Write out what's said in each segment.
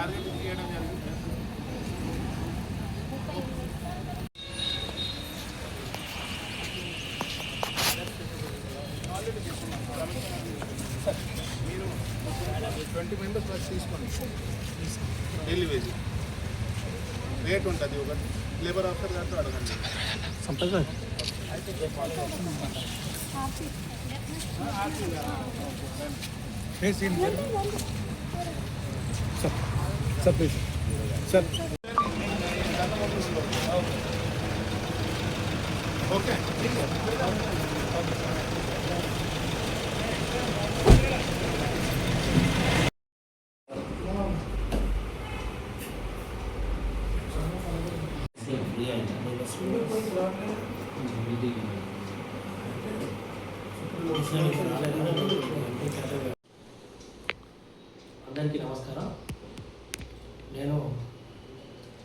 Target చేయడం జరిగింది. మీరు 20 మెంబర్స్ వర్క్ తీసుకోండి. డైలీ వేజ్ రేట్ ఉంటుంది ఒకటి. లేబర్ ఆఫీసర్ గారితో అడగండి. Sir please sir. ఓకే అందరికీ నమస్కారం. నేను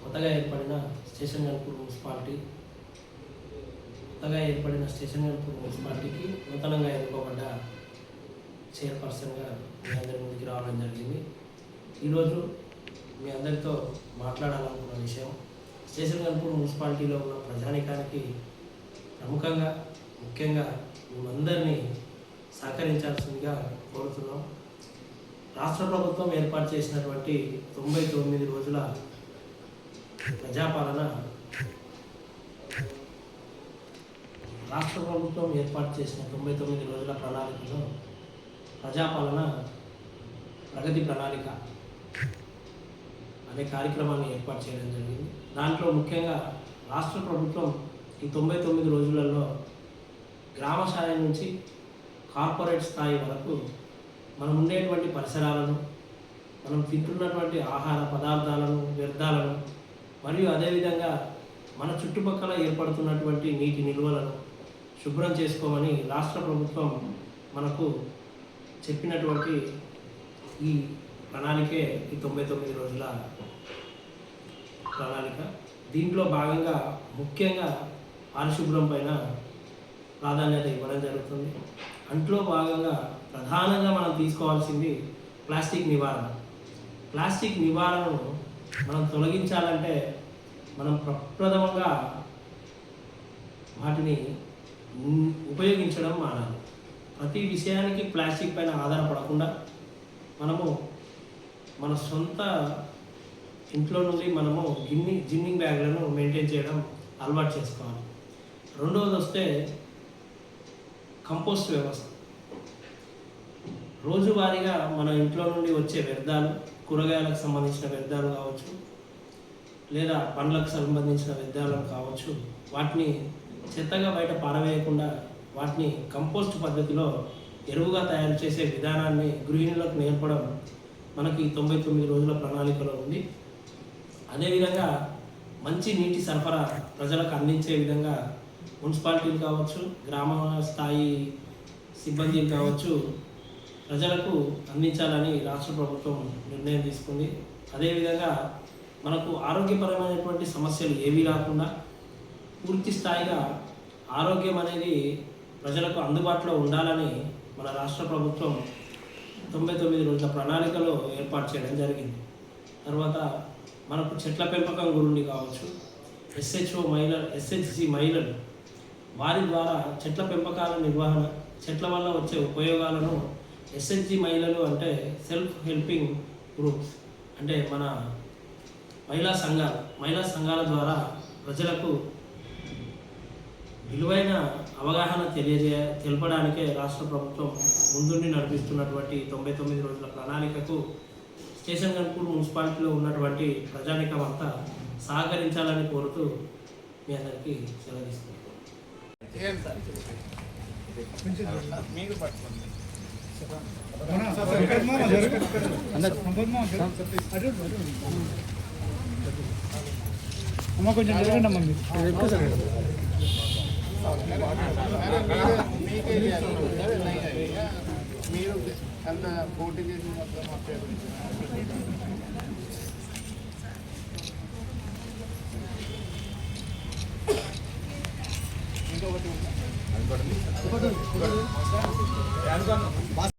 కొత్తగా ఏర్పడిన స్టేషన్ గన్పూర్ మున్సిపాలిటీకి నూతనంగా ఎన్నుకోబడ్డ చైర్పర్సన్గా మీ అందరి ముందుకు రావడం జరిగింది. ఈరోజు మీ అందరితో మాట్లాడాలనుకున్న విషయం స్టేషన్ గన్పూర్ మున్సిపాలిటీలో ఉన్న ప్రజానికానికి ముఖ్యంగా మేమందరినీ సహకరించాల్సిందిగా కోరుతున్నాం. రాష్ట్ర ప్రభుత్వం ఏర్పాటు చేసినటువంటి 99 రోజుల ప్రజాపాలన ప్రణాళికలో ప్రజాపాలన ప్రగతి ప్రణాళిక అనే కార్యక్రమాన్ని ఏర్పాటు చేయడం జరిగింది. దాంట్లో ముఖ్యంగా రాష్ట్ర ప్రభుత్వం ఈ 99 రోజులలో గ్రామ స్థాయి నుంచి కార్పొరేట్ స్థాయి వరకు మనం ఉండేటువంటి పరిసరాలను, మనం తింటున్నటువంటి ఆహార పదార్థాలను, వ్యర్థాలను, మరియు అదేవిధంగా మన చుట్టుపక్కల ఏర్పడుతున్నటువంటి నీటి నిల్వలను శుభ్రం చేసుకోమని రాష్ట్ర ప్రభుత్వం మనకు చెప్పినటువంటి ఈ ప్రణాళికే ఈ 99 రోజుల ప్రణాళిక. దీంట్లో భాగంగా ముఖ్యంగా పారిశుభ్రం పైన ప్రాధాన్యత ఇవ్వడం జరుగుతుంది. అంట్లో భాగంగా ప్రధానంగా మనం తీసుకోవాల్సింది ప్లాస్టిక్ నివారణను మనం తొలగించాలంటే మనం ప్రప్రథమంగా వాటిని ఉపయోగించడం మానాలి. ప్రతి విషయానికి ప్లాస్టిక్ పైన ఆధారపడకుండా మనము మన సొంత ఇంట్లో నుండి మనము జిన్నింగ్ బ్యాగ్లను మెయింటైన్ చేయడం అలవాటు చేసుకోవాలి. రెండవది వస్తే కంపోస్ట్ వ్యవస్థ. రోజువారీగా మన ఇంట్లో నుండి వచ్చే వ్యర్థాలు, కూరగాయలకు సంబంధించిన వ్యర్థాలు కావచ్చు, లేదా పండ్లకు సంబంధించిన వ్యర్థాలు కావచ్చు, వాటిని చెత్తగా బయట పారవేయకుండా వాటిని కంపోస్ట్ పద్ధతిలో ఎరువుగా తయారు చేసే విధానాన్ని గృహిణులకు నేర్పడం మనకి 99 రోజుల ప్రణాళికలో ఉంది. అదేవిధంగా మంచి నీటి సరఫరా ప్రజలకు అందించే విధంగా మున్సిపాలిటీలు కావచ్చు, గ్రామ స్థాయి సిబ్బందిలు కావచ్చు, ప్రజలకు అందించాలని రాష్ట్ర ప్రభుత్వం నిర్ణయం తీసుకుంది. అదేవిధంగా మనకు ఆరోగ్యపరమైనటువంటి సమస్యలు ఏవీ రాకుండా పూర్తి స్థాయిగా ఆరోగ్యం అనేది ప్రజలకు అందుబాటులో ఉండాలని మన రాష్ట్ర ప్రభుత్వం 99 రోజుల ప్రణాళికలో ఏర్పాటు చేయడం జరిగింది. తర్వాత మనకు చెట్ల పెంపకం గురించి కావచ్చు, SHG మహిళలు వారి ద్వారా చెట్ల పెంపకాల నిర్వహణ, చెట్ల వల్ల వచ్చే ఉపయోగాలను SHG మహిళలు అంటే సెల్ఫ్ హెల్పింగ్ గ్రూప్స్, అంటే మన మహిళా సంఘాల ద్వారా ప్రజలకు విలువైన అవగాహన తెలపడానికే రాష్ట్ర ప్రభుత్వం ముందుండి నడిపిస్తున్నటువంటి 99 రోజుల ప్రణాళికకు స్టేషన్ గన్పూర్ మున్సిపాలిటీలో ఉన్నటువంటి ప్రజానికం అంతా సహకరించాలని కోరుతూ మీ అందరికీ సెలవిస్తున్నాను. మీరు పట్టుకోండి. అమ్మ కొంచెం జరగండి అమ్మ. మీరు అంత పోటీ చేసి మాత్రం ఇంకొకటి